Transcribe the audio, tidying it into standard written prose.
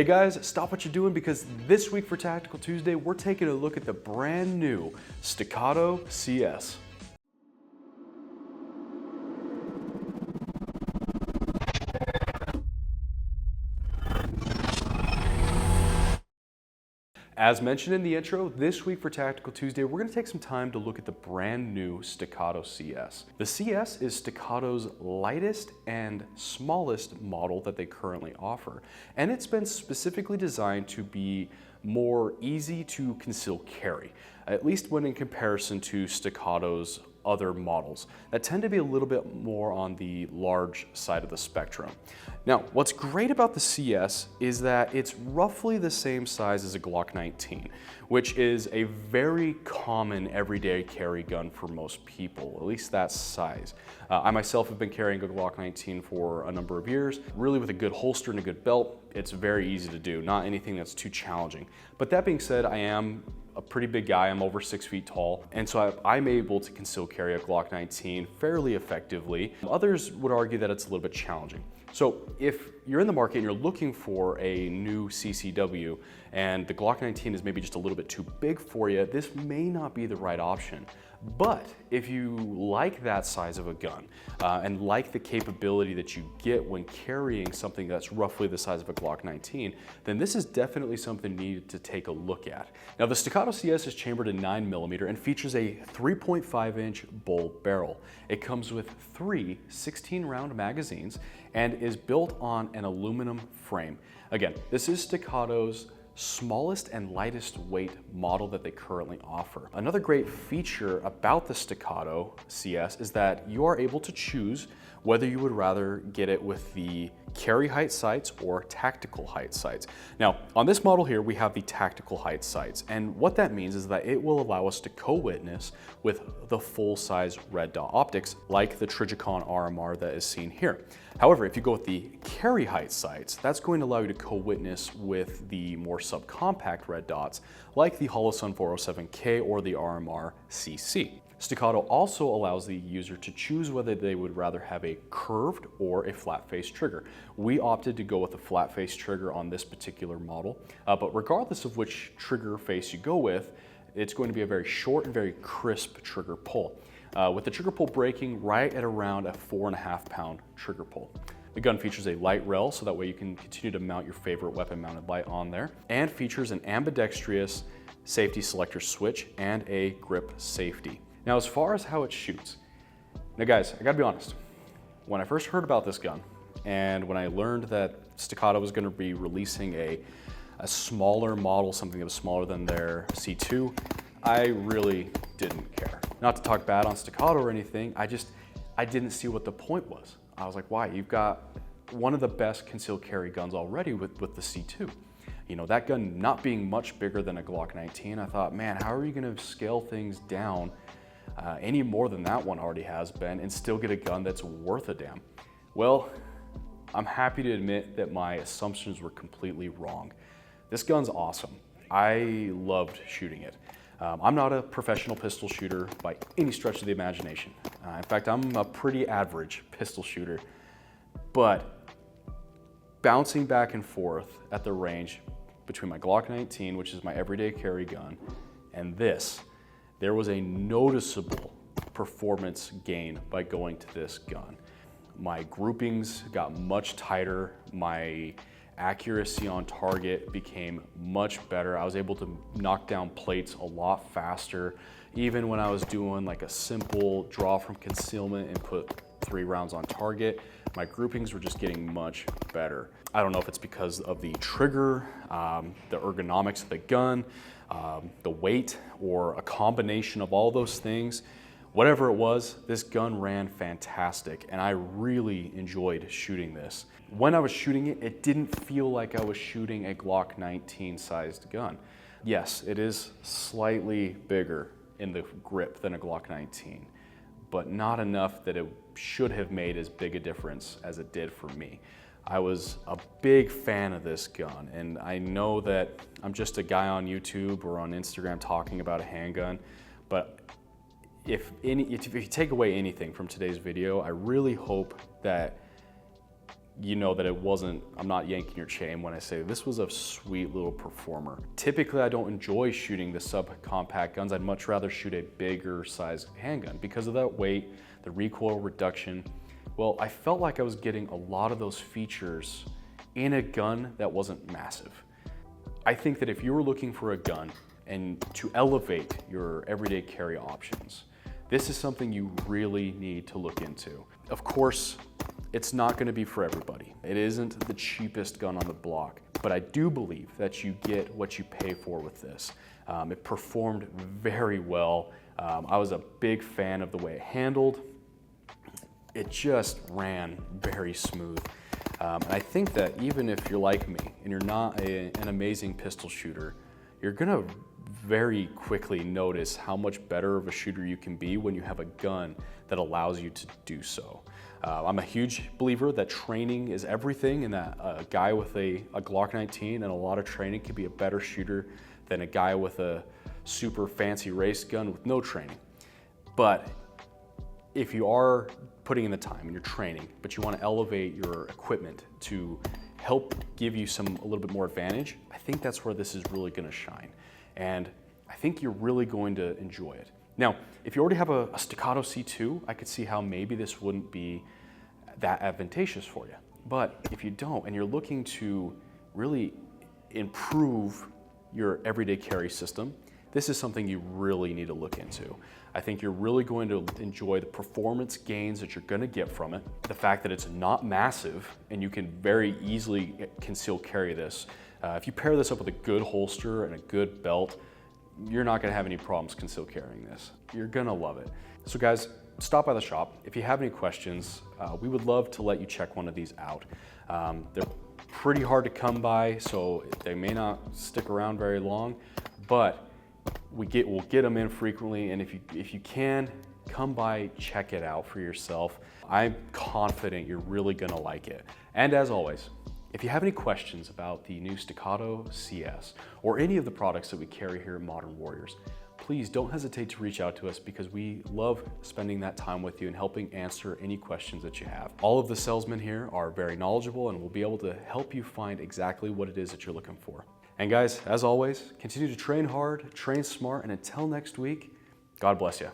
Hey guys, stop what you're doing because this week for Tactical Tuesday, we're taking a look at the brand new Staccato CS. As mentioned in the intro, this week for Tactical Tuesday, we're going to take some time to look at the brand new Staccato CS. The CS is Staccato's lightest and smallest model that they currently offer, and it's been specifically designed to be more easy to conceal carry, at least when in comparison to Staccato's other models that tend to be a little bit more on the large side of the spectrum. Now, what's great about the CS is that it's roughly the same size as a Glock 19, which is a very common everyday carry gun for most people, at least that size. I myself have been carrying a Glock 19 for a number of years, really with a good holster and a good belt. It's very easy to do, not anything that's too challenging. But that being said, I am a pretty big guy. I'm over 6 feet tall, and so I'm able to conceal carry a Glock 19 fairly effectively. Others would argue that it's a little bit challenging. So if you're in the market and you're looking for a new CCW and the Glock 19 is maybe just a little bit too big for you, this may not be the right option. But if you like that size of a gun and like the capability that you get when carrying something that's roughly the size of a Glock 19, then this is definitely something needed to take a look at. Now, the Staccato CS is chambered in 9mm and features a 3.5-inch bull barrel. It comes with 3 16-round magazines and is built on an aluminum frame. Again, this is Staccato's smallest and lightest weight model that they currently offer. Another great feature about the Staccato CS is that you are able to choose whether you would rather get it with the carry height sights or tactical height sights. Now, on this model here, we have the tactical height sights, and what that means is that it will allow us to co-witness with the full-size red dot optics like the Trijicon RMR that is seen here. However, if you go with the carry height sights, that's going to allow you to co-witness with the more subcompact red dots like the Holosun 407K or the RMR CC. Staccato also allows the user to choose whether they would rather have a curved or a flat face trigger. We opted to go with a flat face trigger on this particular model, but regardless of which trigger face you go with, it's going to be a very short and very crisp trigger pull, with the trigger pull breaking right at around a 4.5-pound trigger pull. The gun features a light rail, so that way you can continue to mount your favorite weapon mounted light on there, and features an ambidextrous safety selector switch and a grip safety. Now, as far as how it shoots, now guys, I gotta be honest, when I first heard about this gun and when I learned that Staccato was gonna be releasing a smaller model, something that was smaller than their C2, I really didn't care. Not to talk bad on Staccato or anything, I didn't see what the point was. I was like, why? You've got one of the best concealed carry guns already with the C2. You know, that gun not being much bigger than a Glock 19, I thought, man, how are you gonna scale things down any more than that one already has been and still get a gun that's worth a damn? Well, I'm happy to admit that my assumptions were completely wrong. This gun's awesome. I loved shooting it. I'm not a professional pistol shooter by any stretch of the imagination. In fact, I'm a pretty average pistol shooter, but bouncing back and forth at the range between my Glock 19, which is my everyday carry gun, and this, there was a noticeable performance gain by going to this gun. My groupings got much tighter. My accuracy on target became much better. I was able to knock down plates a lot faster. Even when I was doing like a simple draw from concealment and put 3 rounds on target, my groupings were just getting much better. I don't know if it's because of the trigger, the ergonomics of the gun, the weight, or a combination of all those things. Whatever it was, this gun ran fantastic, and I really enjoyed shooting this. When I was shooting it, it didn't feel like I was shooting a Glock 19 sized gun. Yes, it is slightly bigger in the grip than a Glock 19, but not enough that it should have made as big a difference as it did for me. I was a big fan of this gun, and I know that I'm just a guy on YouTube or on Instagram talking about a handgun, but if you take away anything from today's video, I really hope that you know that I'm not yanking your chain when I say this was a sweet little performer. Typically, I don't enjoy shooting the subcompact guns. I'd much rather shoot a bigger size handgun because of that weight, the recoil reduction. Well, I felt like I was getting a lot of those features in a gun that wasn't massive. I think that if you were looking for a gun and to elevate your everyday carry options, this is something you really need to look into. Of course, it's not going to be for everybody. It isn't the cheapest gun on the block, but I do believe that you get what you pay for with this. It performed very well. I was a big fan of the way it handled. It just ran very smooth. And I think that even if you're like me and you're not an amazing pistol shooter, you're gonna very quickly notice how much better of a shooter you can be when you have a gun that allows you to do so. I'm a huge believer that training is everything, and that a guy with a Glock 19 and a lot of training can be a better shooter than a guy with a super fancy race gun with no training. But if you are putting in the time and you're training, but you want to elevate your equipment to help give you a little bit more advantage, I think that's where this is really going to shine. And I think you're really going to enjoy it. Now, if you already have a Staccato C2, I could see how maybe this wouldn't be that advantageous for you. But if you don't, and you're looking to really improve your everyday carry system, this is something you really need to look into. I think you're really going to enjoy the performance gains that you're going to get from it. The fact that it's not massive and you can very easily conceal carry this. If you pair this up with a good holster and a good belt, you're not going to have any problems conceal carrying this. You're going to love it. So guys, stop by the shop. If you have any questions, we would love to let you check one of these out. They're pretty hard to come by, so they may not stick around very long, but we'll get them in frequently, and if you can, come by, check it out for yourself. I'm confident you're really gonna like it. And as always, if you have any questions about the new Staccato CS or any of the products that we carry here at Modern Warriors, please don't hesitate to reach out to us, because we love spending that time with you and helping answer any questions that you have. All of the salesmen here are very knowledgeable and will be able to help you find exactly what it is that you're looking for. And guys, as always, continue to train hard, train smart, and until next week, God bless you.